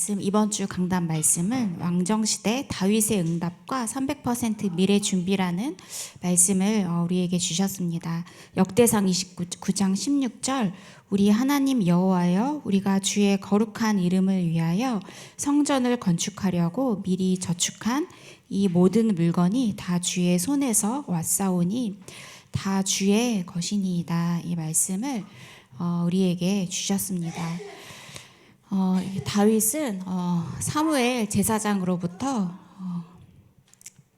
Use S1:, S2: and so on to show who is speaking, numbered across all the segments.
S1: 말씀, 이번 주 강단 말씀은 왕정시대 다윗의 응답과 300% 미래 준비라는 말씀을 우리에게 주셨습니다. 역대상 29장 16절, 우리 하나님 여호와여, 우리가 주의 거룩한 이름을 위하여 성전을 건축하려고 미리 저축한 이 모든 물건이 다 주의 손에서 왔사오니 다 주의 것이니이다. 이 말씀을 우리에게 주셨습니다. 다윗은 사무엘 제사장으로부터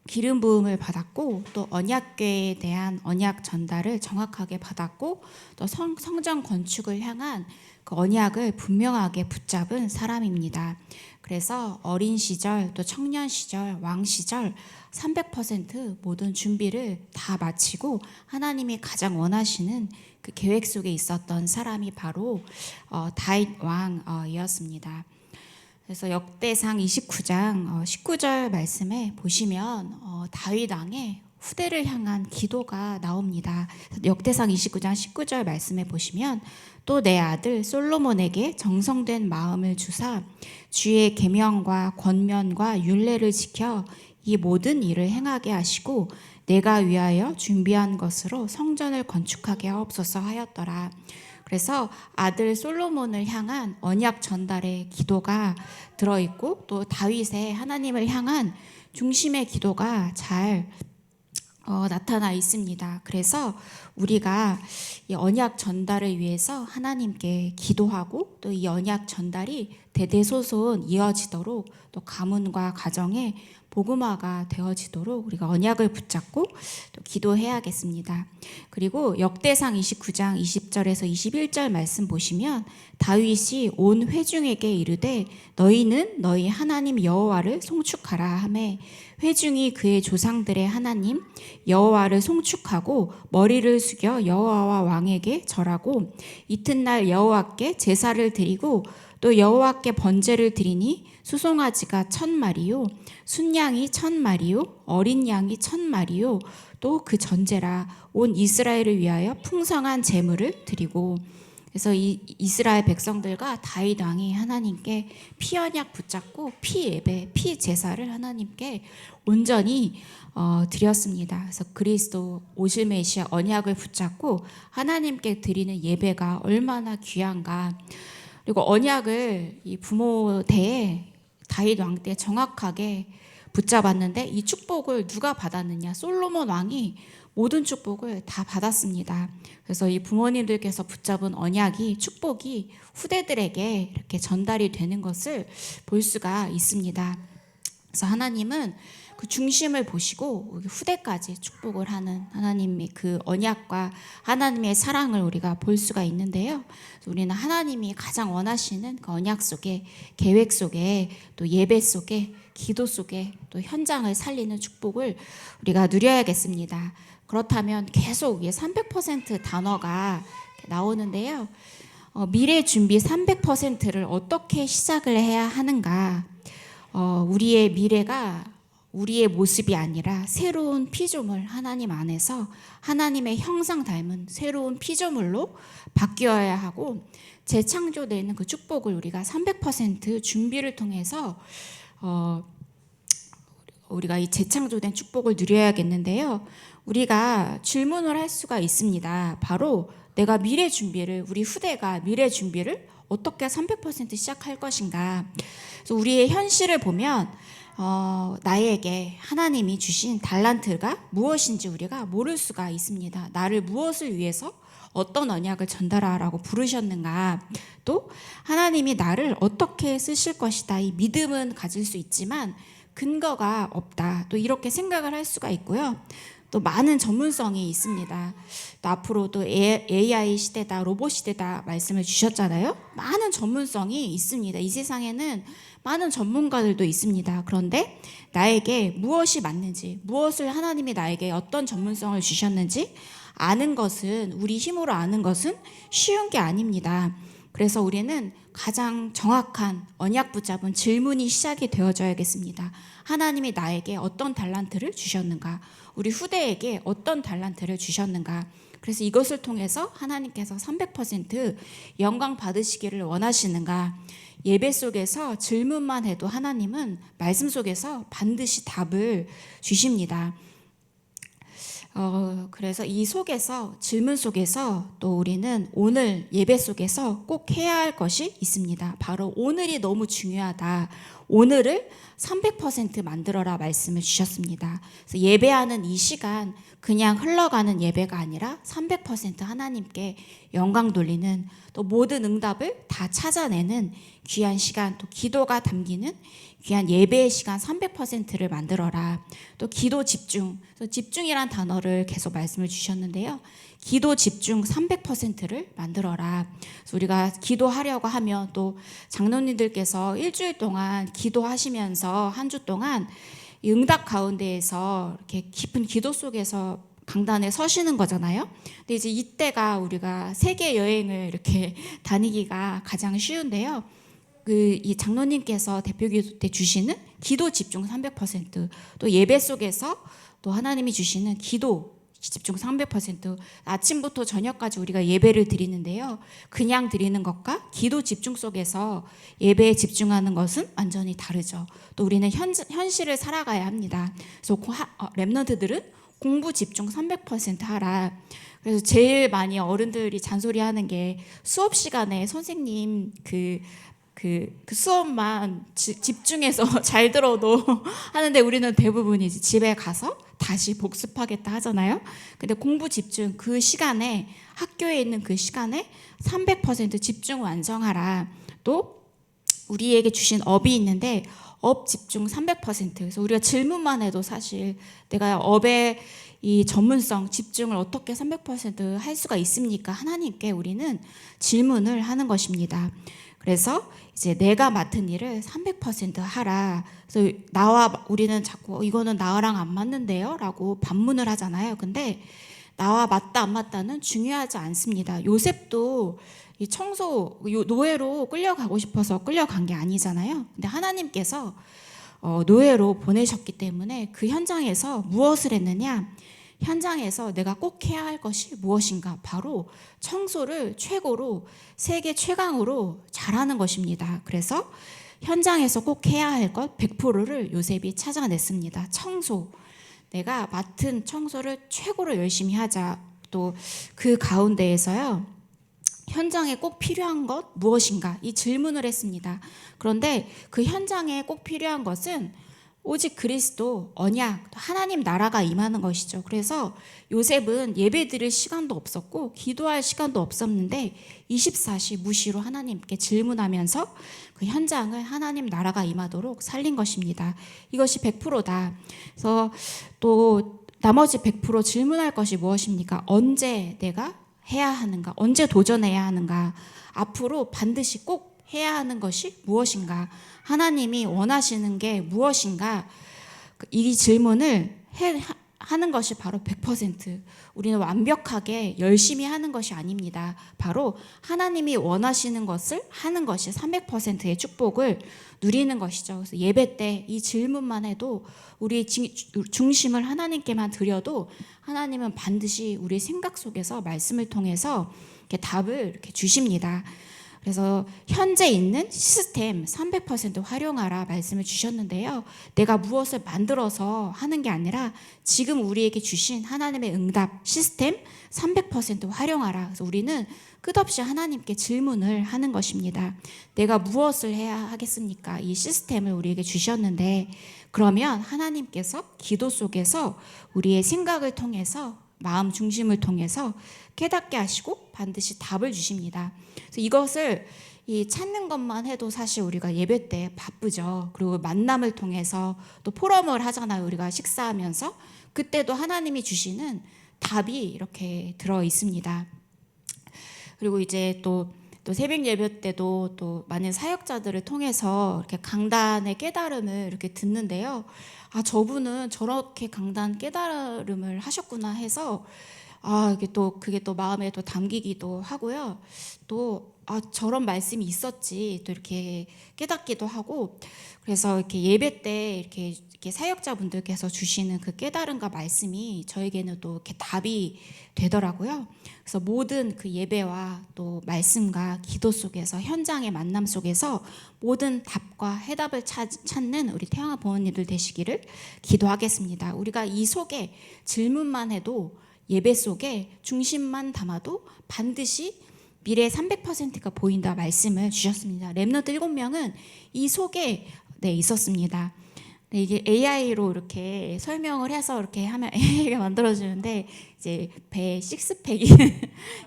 S1: 기름 부음을 받았고, 또 언약궤에 대한 언약 전달을 정확하게 받았고, 또 성전 건축을 향한 그 언약을 분명하게 붙잡은 사람입니다. 그래서 어린 시절, 또 청년 시절, 왕 시절 300% 모든 준비를 다 마치고 하나님이 가장 원하시는 그 계획 속에 있었던 사람이 바로 다윗 왕이었습니다. 그래서 역대상 29장 19절 말씀에 보시면 다윗 왕의 후대를 향한 기도가 나옵니다. 역대상 29장 19절 말씀에 보시면 또 내 아들 솔로몬에게 정성된 마음을 주사 주의 계명과 권면과 율례를 지켜 이 모든 일을 행하게 하시고 내가 위하여 준비한 것으로 성전을 건축하게 하옵소서 하였더라. 그래서 아들 솔로몬을 향한 언약 전달의 기도가 들어있고, 또 다윗의 하나님을 향한 중심의 기도가 잘 나타나 있습니다. 그래서 우리가 이 언약 전달을 위해서 하나님께 기도하고, 또 이 언약 전달이 대대손손 이어지도록, 또 가문과 가정에 복음화가 되어지도록 우리가 언약을 붙잡고 또 기도해야겠습니다. 그리고 역대상 29장 20절에서 21절 말씀 보시면 다윗이 온 회중에게 이르되 너희는 너희 하나님 여호와를 송축하라 하매 회중이 그의 조상들의 하나님 여호와를 송축하고 머리를 숙여 여호와와 왕에게 절하고 이튿날 여호와께 제사를 드리고 또 여호와께 번제를 드리니 수송아지가 1000마리요 순양이 1000마리요 어린 양이 1000마리요 또 그 전제라 온 이스라엘을 위하여 풍성한 제물을 드리고. 그래서 이 이스라엘 백성들과 다윗 왕이 하나님께 피 언약 붙잡고 피 예배, 피 제사를 하나님께 온전히 드렸습니다. 그래서 그리스도 오실 메시아 언약을 붙잡고 하나님께 드리는 예배가 얼마나 귀한가. 그리고 언약을 이 부모 때에 다윗 왕 때 정확하게 붙잡았는데 이 축복을 누가 받았느냐? 솔로몬 왕이 모든 축복을 다 받았습니다. 그래서 이 부모님들께서 붙잡은 언약이, 축복이 후대들에게 이렇게 전달이 되는 것을 볼 수가 있습니다. 그래서 하나님은 그 중심을 보시고 후대까지 축복을 하는 하나님의 그 언약과 하나님의 사랑을 우리가 볼 수가 있는데요. 우리는 하나님이 가장 원하시는 그 언약 속에, 계획 속에, 또 예배 속에, 기도 속에 또 현장을 살리는 축복을 우리가 누려야겠습니다. 그렇다면 계속 300% 단어가 나오는데요. 미래 준비 300%를 어떻게 시작을 해야 하는가? 우리의 미래가 우리의 모습이 아니라 새로운 피조물, 하나님 안에서 하나님의 형상 닮은 새로운 피조물로 바뀌어야 하고, 재창조되는 그 축복을 우리가 300% 준비를 통해서 우리가 이 재창조된 축복을 누려야겠는데요. 우리가 질문을 할 수가 있습니다. 바로 내가 미래 준비를, 우리 후대가 미래 준비를 어떻게 300% 시작할 것인가. 그래서 우리의 현실을 보면 나에게 하나님이 주신 달란트가 무엇인지 우리가 모를 수가 있습니다. 나를 무엇을 위해서 어떤 언약을 전달하라고 부르셨는가, 또 하나님이 나를 어떻게 쓰실 것이다, 이 믿음은 가질 수 있지만 근거가 없다, 또 이렇게 생각을 할 수가 있고요. 또 많은 전문성이 있습니다. 또 앞으로 또 AI 시대다, 로봇 시대다 말씀을 주셨잖아요. 많은 전문성이 있습니다. 이 세상에는 많은 전문가들도 있습니다. 그런데 나에게 무엇이 맞는지, 무엇을 하나님이 나에게 어떤 전문성을 주셨는지 아는 것은, 우리 힘으로 아는 것은 쉬운 게 아닙니다. 그래서 우리는 가장 정확한 언약 붙잡은 질문이 시작이 되어져야겠습니다. 하나님이 나에게 어떤 달란트를 주셨는가? 우리 후대에게 어떤 달란트를 주셨는가? 그래서 이것을 통해서 하나님께서 300% 영광 받으시기를 원하시는가? 예배 속에서 질문만 해도 하나님은 말씀 속에서 반드시 답을 주십니다. 그래서 이 속에서, 질문 속에서 또 우리는 오늘 예배 속에서 꼭 해야 할 것이 있습니다. 바로 오늘이 너무 중요하다. 오늘을 300% 만들어라 말씀을 주셨습니다. 그래서 예배하는 이 시간 그냥 흘러가는 예배가 아니라 300% 하나님께 영광 돌리는, 또 모든 응답을 다 찾아내는 귀한 시간, 또 기도가 담기는 귀한 예배의 시간 300%를 만들어라. 또 기도 집중, 집중이란 단어를 계속 말씀을 주셨는데요. 기도 집중 300%를 만들어라. 그래서 우리가 기도하려고 하면 또 장로님들께서 일주일 동안 기도하시면서 한 주 동안 응답 가운데에서 이렇게 깊은 기도 속에서 강단에 서시는 거잖아요. 근데 이제 이때가 우리가 세계 여행을 이렇게 다니기가 가장 쉬운데요. 이 장로님께서 대표 기도 때 주시는 기도 집중 300%, 또 예배 속에서 또 하나님이 주시는 기도 집중 300%, 아침부터 저녁까지 우리가 예배를 드리는데요. 그냥 드리는 것과 기도 집중 속에서 예배에 집중하는 것은 완전히 다르죠. 또 우리는 현실을 살아가야 합니다. 그래서 렘넌트들은 공부 집중 300% 하라. 그래서 제일 많이 어른들이 잔소리하는 게 수업 시간에 선생님 그 수업만 집중해서 잘 들어도 하는데 우리는 대부분이 집에 가서 다시 복습하겠다 하잖아요. 근데 공부 집중 그 시간에, 학교에 있는 그 시간에 300% 집중 완성하라. 또 우리에게 주신 업이 있는데 업 집중 300%. 그래서 우리가 질문만 해도 사실 내가 업의 이 전문성, 집중을 어떻게 300% 할 수가 있습니까? 하나님께 우리는 질문을 하는 것입니다. 그래서 이제 내가 맡은 일을 300% 하라. 그래서 우리는 자꾸 이거는 나랑 안 맞는데요? 라고 반문을 하잖아요. 근데 나와 맞다 안 맞다는 중요하지 않습니다. 요셉도 이 노예로 끌려가고 싶어서 끌려간 게 아니잖아요. 근데 하나님께서 노예로 보내셨기 때문에 그 현장에서 무엇을 했느냐? 현장에서 내가 꼭 해야 할 것이 무엇인가? 바로 청소를 최고로, 세계 최강으로 잘하는 것입니다. 그래서 현장에서 꼭 해야 할 것 100%를 요셉이 찾아냈습니다. 청소. 내가 맡은 청소를 최고로 열심히 하자. 또 그 가운데에서요, 현장에 꼭 필요한 것 무엇인가? 이 질문을 했습니다. 그런데 그 현장에 꼭 필요한 것은 오직 그리스도, 언약, 하나님 나라가 임하는 것이죠. 그래서 요셉은 예배 드릴 시간도 없었고 기도할 시간도 없었는데 24시 무시로 하나님께 질문하면서 그 현장을 하나님 나라가 임하도록 살린 것입니다. 이것이 100%다. 그래서 또 나머지 100% 질문할 것이 무엇입니까? 언제 내가 해야 하는가? 언제 도전해야 하는가? 앞으로 반드시 꼭 해야 하는 것이 무엇인가? 하나님이 원하시는 게 무엇인가? 이 질문을 하는 것이 바로 100%. 우리는 완벽하게 열심히 하는 것이 아닙니다. 바로 하나님이 원하시는 것을 하는 것이 300%의 축복을 누리는 것이죠. 그래서 예배 때 이 질문만 해도 우리 중심을 하나님께만 드려도 하나님은 반드시 우리 생각 속에서 말씀을 통해서 이렇게 답을 이렇게 주십니다. 그래서 현재 있는 시스템 300% 활용하라 말씀을 주셨는데요. 내가 무엇을 만들어서 하는 게 아니라 지금 우리에게 주신 하나님의 응답 시스템 300% 활용하라. 그래서 우리는 끝없이 하나님께 질문을 하는 것입니다. 내가 무엇을 해야 하겠습니까? 이 시스템을 우리에게 주셨는데, 그러면 하나님께서 기도 속에서 우리의 생각을 통해서, 마음 중심을 통해서 깨닫게 하시고 반드시 답을 주십니다. 그래서 이것을 찾는 것만 해도 사실 우리가 예배 때 바쁘죠. 그리고 만남을 통해서 또 포럼을 하잖아요. 우리가 식사하면서 그때도 하나님이 주시는 답이 이렇게 들어 있습니다. 그리고 이제 또 새벽 예배 때도 또 많은 사역자들을 통해서 이렇게 강단의 깨달음을 이렇게 듣는데요. 아, 저분은 저렇게 강단 깨달음을 하셨구나 해서 그게 또 마음에 또 담기기도 하고요. 또 저런 말씀이 있었지 또 이렇게 깨닫기도 하고, 그래서 이렇게 예배 때 이렇게 이렇게 사역자분들께서 주시는 그 깨달음과 말씀이 저에게는 또 이렇게 답이 되더라고요. 그래서 모든 그 예배와 또 말씀과 기도 속에서 현장의 만남 속에서 모든 답과 해답을 찾는 우리 태영아 부모님들 되시기를 기도하겠습니다. 우리가 이 속에 질문만 해도 예배 속에 중심만 담아도 반드시 미래 300%가 보인다 말씀을 주셨습니다. 렘넌트 7명은 이 속에 있었습니다. 네, 이게 AI로 이렇게 설명을 해서 이렇게 하면 AI가 만들어주는데 이제 배 식스팩이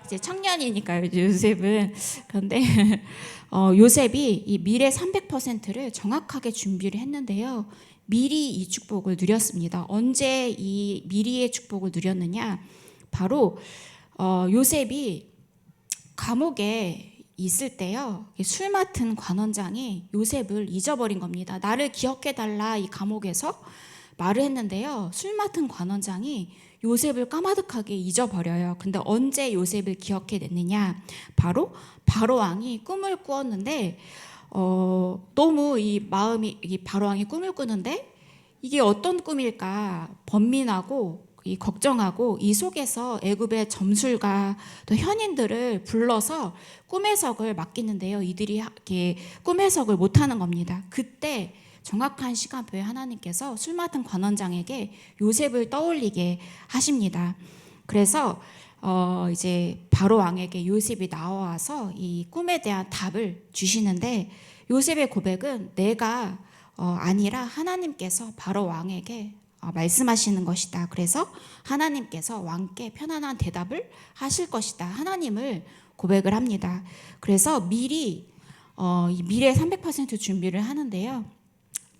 S1: 이제 청년이니까요, 요셉은. 그런데 요셉이 이 미래 300%를 정확하게 준비를 했는데요. 미리 이 축복을 누렸습니다. 언제 이 미리의 축복을 누렸느냐? 바로 요셉이 감옥에 있을 때요, 술 맡은 관원장이 요셉을 잊어버린 겁니다. 나를 기억해달라 이 감옥에서 말을 했는데요, 술 맡은 관원장이 요셉을 까마득하게 잊어버려요. 근데 언제 요셉을 기억해냈느냐? 바로 바로왕이 꿈을 꾸었는데 너무 이 바로왕이 꿈을 꾸는데 이게 어떤 꿈일까 번민하고 걱정하고 이 속에서 애굽의 점술가 또 현인들을 불러서 꿈 해석을 맡기는데요. 이들이 꿈 해석을 못하는 겁니다. 그때 정확한 시간표에 하나님께서 술 맡은 관원장에게 요셉을 떠올리게 하십니다. 그래서 이제 바로 왕에게 요셉이 나와서 이 꿈에 대한 답을 주시는데 요셉의 고백은 내가 아니라 하나님께서 바로 왕에게 말씀하시는 것이다. 그래서 하나님께서 왕께 편안한 대답을 하실 것이다. 하나님을 고백을 합니다. 그래서 미리 이 미래 300% 준비를 하는데요.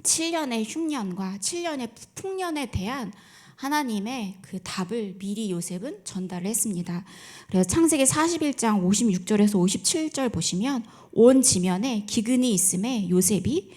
S1: 7년의 흉년과 7년의 풍년에 대한 하나님의 그 답을 미리 요셉은 전달을 했습니다. 그래서 창세기 41장 56절에서 57절 보시면 온 지면에 기근이 있음에 요셉이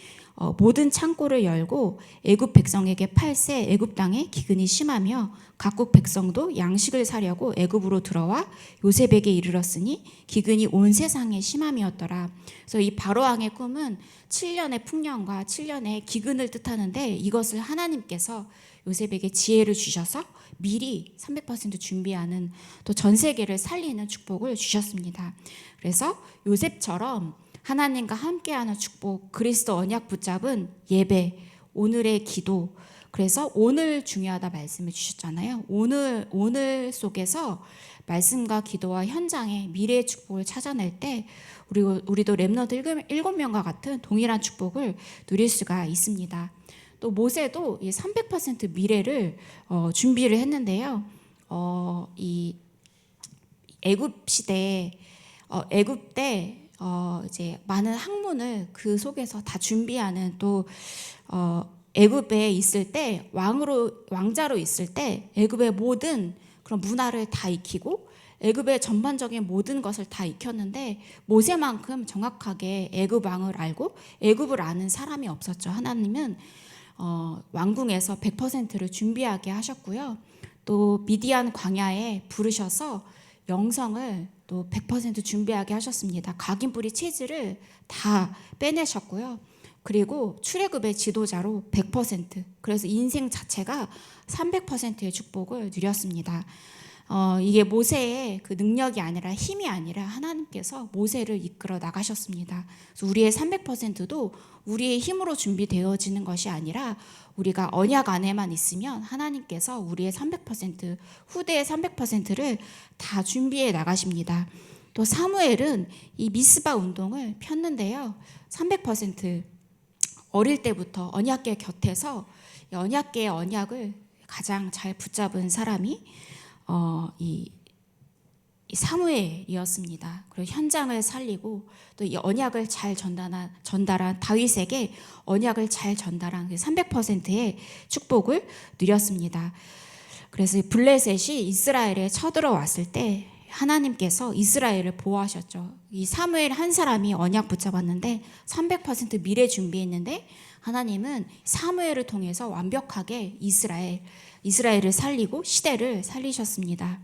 S1: 모든 창고를 열고 애굽 백성에게 팔세 애굽 땅에 기근이 심하며 각국 백성도 양식을 사려고 애굽으로 들어와 요셉에게 이르렀으니 기근이 온 세상에 심함이었더라. 그래서 이 바로왕의 꿈은 7년의 풍년과 7년의 기근을 뜻하는데 이것을 하나님께서 요셉에게 지혜를 주셔서 미리 300% 준비하는 또 전 세계를 살리는 축복을 주셨습니다. 그래서 요셉처럼 하나님과 함께하는 축복, 그리스도 언약 붙잡은 예배, 오늘의 기도. 그래서 오늘 중요하다 말씀을 주셨잖아요. 오늘 속에서 말씀과 기도와 현장의 미래의 축복을 찾아낼 때 우리도 렘넌트 7명과 같은 동일한 축복을 누릴 수가 있습니다. 또 모세도 이 300% 미래를 준비를 했는데요. 이 애굽 시대, 애굽 때 이제 많은 학문을 그 속에서 다 준비하는 또 애굽에 있을 때 왕자로 있을 때 애굽의 모든 그런 문화를 다 익히고 애굽의 전반적인 모든 것을 다 익혔는데 모세만큼 정확하게 애굽 왕을 알고 애굽을 아는 사람이 없었죠. 하나님은 왕궁에서 100%를 준비하게 하셨고요. 또 미디안 광야에 부르셔서 영성을 또 100% 준비하게 하셨습니다. 각인뿌리 치즈를 다 빼내셨고요. 그리고 출애굽의 지도자로 100%, 그래서 인생 자체가 300%의 축복을 누렸습니다. 이게 모세의 그 능력이 아니라 힘이 아니라 하나님께서 모세를 이끌어 나가셨습니다. 그래서 우리의 300%도 우리의 힘으로 준비되어지는 것이 아니라 우리가 언약 안에만 있으면 하나님께서 우리의 300%, 후대의 300%를 다 준비해 나가십니다. 또 사무엘은 이 미스바 운동을 폈는데요. 300% 어릴 때부터 언약궤 곁에서 언약궤의 언약을 가장 잘 붙잡은 사람이 이 사무엘이었습니다. 그리고 현장을 살리고 또 이 언약을 잘 전달한 다윗에게 언약을 잘 전달한 300%의 축복을 누렸습니다. 그래서 블레셋이 이스라엘에 쳐들어왔을 때 하나님께서 이스라엘을 보호하셨죠. 이 사무엘 한 사람이 언약 붙잡았는데 300% 미래 준비했는데 하나님은 사무엘을 통해서 완벽하게 이스라엘을 살리고 시대를 살리셨습니다.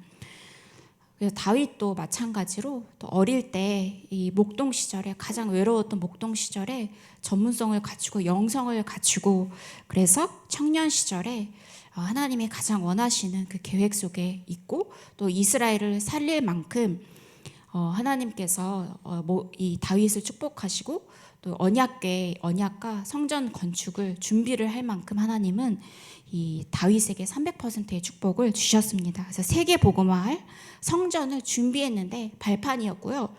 S1: 그래서 다윗도 마찬가지로 또 어릴 때 이 목동 시절에 가장 외로웠던 목동 시절에 전문성을 갖추고 영성을 갖추고 그래서 청년 시절에 하나님이 가장 원하시는 그 계획 속에 있고 또 이스라엘을 살릴 만큼 하나님께서 이 다윗을 축복하시고 또 언약과 성전 건축을 준비를 할 만큼 하나님은 이 다윗에게 300%의 축복을 주셨습니다. 그래서 세계 복음화할 성전을 준비했는데 발판이었고요.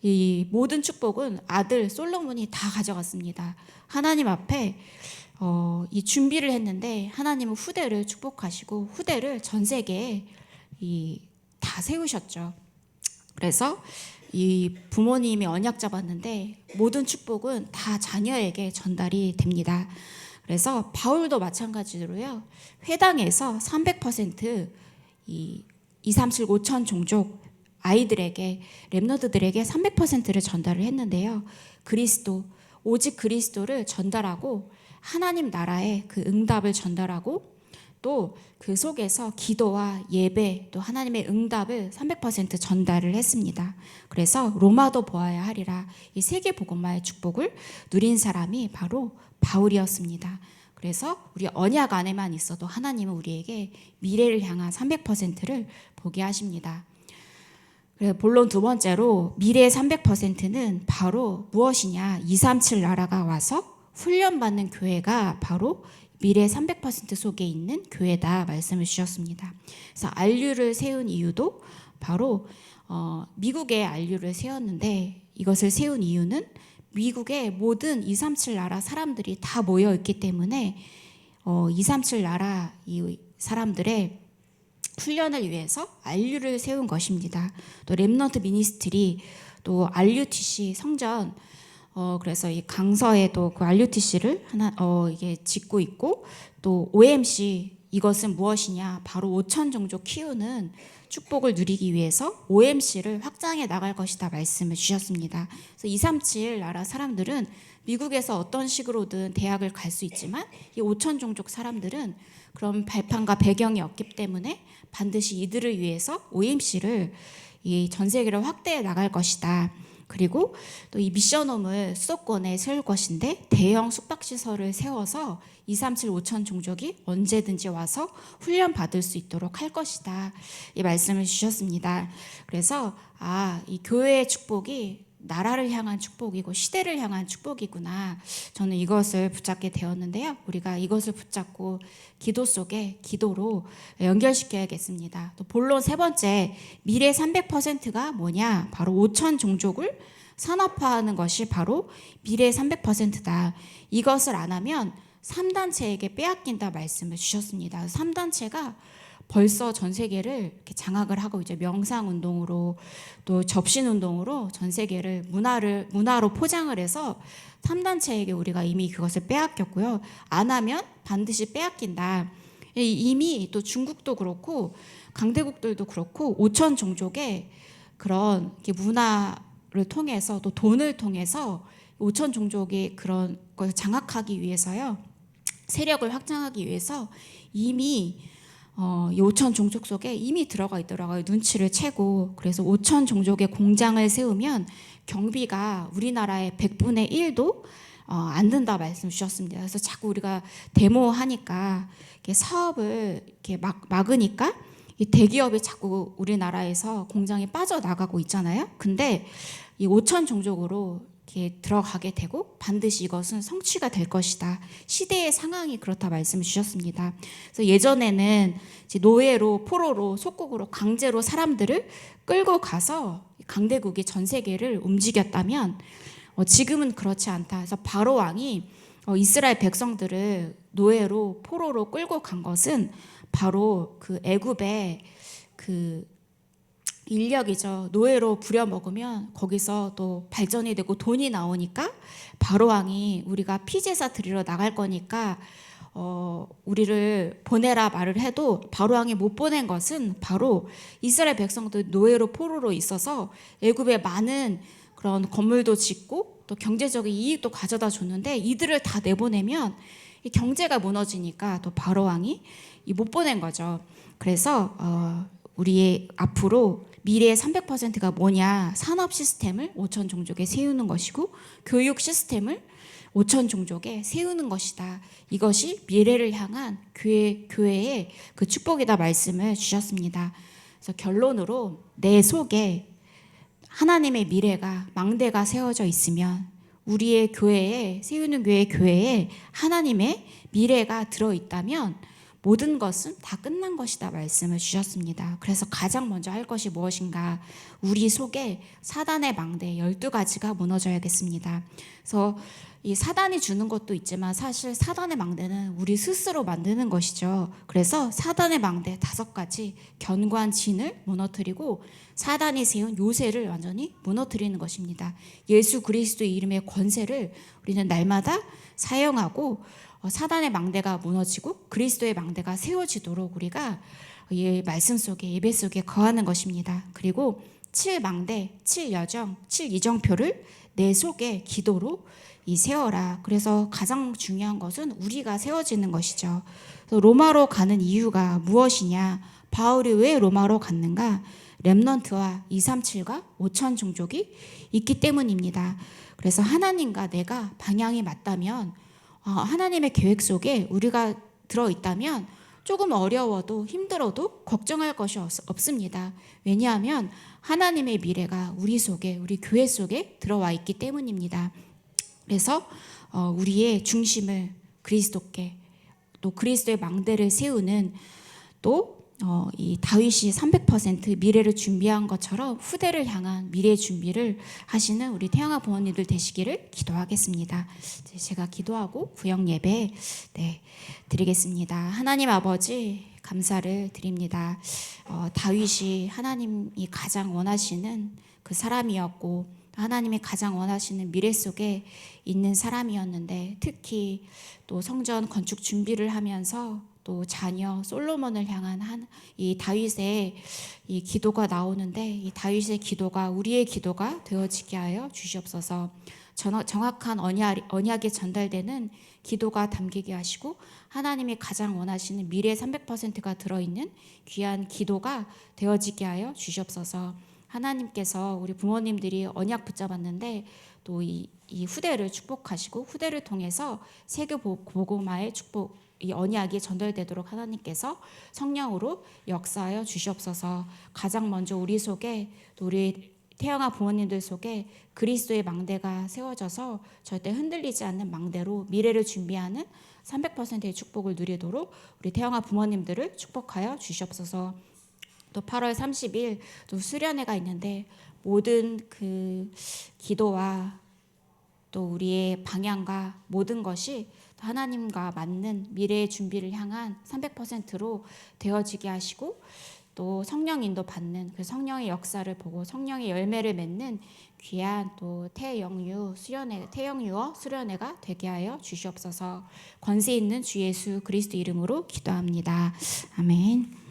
S1: 이 모든 축복은 아들 솔로몬이 다 가져갔습니다. 하나님 앞에 이 준비를 했는데 하나님은 후대를 축복하시고 후대를 전 세계에 다 세우셨죠. 그래서 이 부모님이 언약 잡았는데 모든 축복은 다 자녀에게 전달이 됩니다. 그래서 바울도 마찬가지로요. 회당에서 300% 237 5천 종족 아이들에게 렘너드들에게 300%를 전달을 했는데요. 오직 그리스도를 전달하고 하나님 나라의 그 응답을 전달하고 또 그 속에서 기도와 예배 또 하나님의 응답을 300% 전달을 했습니다. 그래서 로마도 보아야 하리라 이 세계 복음화의 축복을 누린 사람이 바로 바울이었습니다. 그래서 우리 언약 안에만 있어도 하나님은 우리에게 미래를 향한 300%를 보게 하십니다. 본론 두 번째로 미래의 300%는 바로 무엇이냐? 237 나라가 와서 훈련받는 교회가 바로 미래 300% 속에 있는 교회다 말씀을 주셨습니다. 그래서 RU를 세운 이유도 바로 미국의 RU를 세웠는데 이것을 세운 이유는 미국의 모든 237 나라 사람들이 다 모여 있기 때문에 237 나라 이 사람들의 훈련을 위해서 RU를 세운 것입니다. 또 렘넌트 미니스트리 또 RUTC 성전 그래서 이 강서에도 그 RUTC를 이게 짓고 있고 또 OMC 이것은 무엇이냐? 바로 5천 종족 키우는 축복을 누리기 위해서 OMC를 확장해 나갈 것이다 말씀을 주셨습니다. 그래서 237 나라 사람들은 미국에서 어떤 식으로든 대학을 갈 수 있지만 이 5천 종족 사람들은 그런 발판과 배경이 없기 때문에 반드시 이들을 위해서 OMC를 이 전 세계를 확대해 나갈 것이다. 그리고 또 이 미션홈을 수도권에 세울 것인데 대형 숙박시설을 세워서 237 5천 종족이 언제든지 와서 훈련 받을 수 있도록 할 것이다. 이 말씀을 주셨습니다. 그래서 이 교회의 축복이 나라를 향한 축복이고 시대를 향한 축복이구나. 저는 이것을 붙잡게 되었는데요. 우리가 이것을 붙잡고 기도 속에 기도로 연결시켜야겠습니다. 또 본론 세 번째, 미래 300%가 뭐냐? 바로 5천 종족을 산업화하는 것이 바로 미래 300%다. 이것을 안 하면 3단체에게 빼앗긴다 말씀을 주셨습니다. 3단체가 벌써 전 세계를 이렇게 장악을 하고 이제 명상 운동으로 또 접신 운동으로 전 세계를 문화로 포장을 해서 3단체에게 우리가 이미 그것을 빼앗겼고요. 안 하면 반드시 빼앗긴다. 이미 또 중국도 그렇고 강대국들도 그렇고 5천 종족의 그런 문화를 통해서 또 돈을 통해서 5천 종족의 그런 것을 장악하기 위해서요. 세력을 확장하기 위해서 이미 이 5천 종족 속에 이미 들어가 있더라고요. 눈치를 채고. 그래서 5천 종족의 공장을 세우면 경비가 우리나라의 100분의 1도 안 든다 말씀 주셨습니다. 그래서 자꾸 우리가 데모하니까 사업을 이렇게 막으니까 이 대기업이 자꾸 우리나라에서 공장이 빠져나가고 있잖아요. 근데 이 5천 종족으로 이렇게 들어가게 되고 반드시 이것은 성취가 될 것이다. 시대의 상황이 그렇다 말씀을 주셨습니다. 그래서 예전에는 이제 노예로 포로로 속국으로 강제로 사람들을 끌고 가서 강대국이 전 세계를 움직였다면 지금은 그렇지 않다. 그래서 바로 왕이 이스라엘 백성들을 노예로 포로로 끌고 간 것은 바로 그 애굽의 그 인력이죠. 노예로 부려먹으면 거기서 또 발전이 되고 돈이 나오니까 바로 왕이 우리가 피제사 드리러 나갈 거니까 우리를 보내라 말을 해도 바로 왕이 못 보낸 것은 바로 이스라엘 백성들 노예로 포로로 있어서 애굽에 많은 그런 건물도 짓고 또 경제적인 이익도 가져다 줬는데 이들을 다 내보내면 이 경제가 무너지니까 또 바로 왕이 못 보낸 거죠. 그래서 우리의 앞으로 미래의 300%가 뭐냐? 산업 시스템을 5천 종족에 세우는 것이고 교육 시스템을 5천 종족에 세우는 것이다. 이것이 미래를 향한 교회의 그 축복이다 말씀을 주셨습니다. 그래서 결론으로 내 속에 하나님의 미래가 망대가 세워져 있으면 우리의 교회에 세우는 교회에 하나님의 미래가 들어있다면 모든 것은 다 끝난 것이다 말씀을 주셨습니다. 그래서 가장 먼저 할 것이 무엇인가? 우리 속에 사단의 망대 12가지가 무너져야겠습니다. 그래서 이 사단이 주는 것도 있지만 사실 사단의 망대는 우리 스스로 만드는 것이죠. 그래서 사단의 망대 5가지 견고한진을 무너뜨리고 사단이 세운 요새를 완전히 무너뜨리는 것입니다. 예수 그리스도의 이름의 권세를 우리는 날마다 사용하고 사단의 망대가 무너지고 그리스도의 망대가 세워지도록 우리가 이 말씀 속에 예배 속에 거하는 것입니다. 그리고 7망대, 7여정, 7이정표를 내 속에 기도로 세워라. 그래서 가장 중요한 것은 우리가 세워지는 것이죠. 로마로 가는 이유가 무엇이냐? 바울이 왜 로마로 갔는가? 렘넌트와 237과 5천 종족이 있기 때문입니다. 그래서 하나님과 내가 방향이 맞다면 하나님의 계획 속에 우리가 들어있다면 조금 어려워도 힘들어도 걱정할 것이 없습니다. 왜냐하면 하나님의 미래가 우리 속에 우리 교회 속에 들어와 있기 때문입니다. 그래서 우리의 중심을 그리스도께 또 그리스도의 망대를 세우는 또 이 다윗이 300% 미래를 준비한 것처럼 후대를 향한 미래 준비를 하시는 우리 태영아 부모님들 되시기를 기도하겠습니다. 제가 기도하고 구역 예배 드리겠습니다. 하나님 아버지 감사를 드립니다. 다윗이 하나님이 가장 원하시는 그 사람이었고 하나님이 가장 원하시는 미래 속에 있는 사람이었는데 특히 또 성전 건축 준비를 하면서 또 자녀 솔로몬을 향한 이 다윗의 이 기도가 나오는데 이 다윗의 기도가 우리의 기도가 되어지게 하여 주시옵소서. 정확한 언약에 전달되는 기도가 담기게 하시고 하나님이 가장 원하시는 미래 300%가 들어있는 귀한 기도가 되어지게 하여 주시옵소서. 하나님께서 우리 부모님들이 언약 붙잡았는데 또 이 후대를 축복하시고 후대를 통해서 세계 복음화의 축복 이 언약이 전달되도록 하나님께서 성령으로 역사하여 주시옵소서. 가장 먼저 우리 속에 또 우리 태영아 부모님들 속에 그리스도의 망대가 세워져서 절대 흔들리지 않는 망대로 미래를 준비하는 300%의 축복을 누리도록 우리 태영아 부모님들을 축복하여 주시옵소서. 또 8월 30일 또 수련회가 있는데 모든 그 기도와 또 우리의 방향과 모든 것이 하나님과 맞는 미래의 준비를 향한 300%로 되어지게 하시고 또 성령 인도 받는 그 성령의 역사를 보고 성령의 열매를 맺는 귀한 또 태영유어 수련회가 되게 하여 주시옵소서. 권세 있는 주 예수 그리스도 이름으로 기도합니다. 아멘.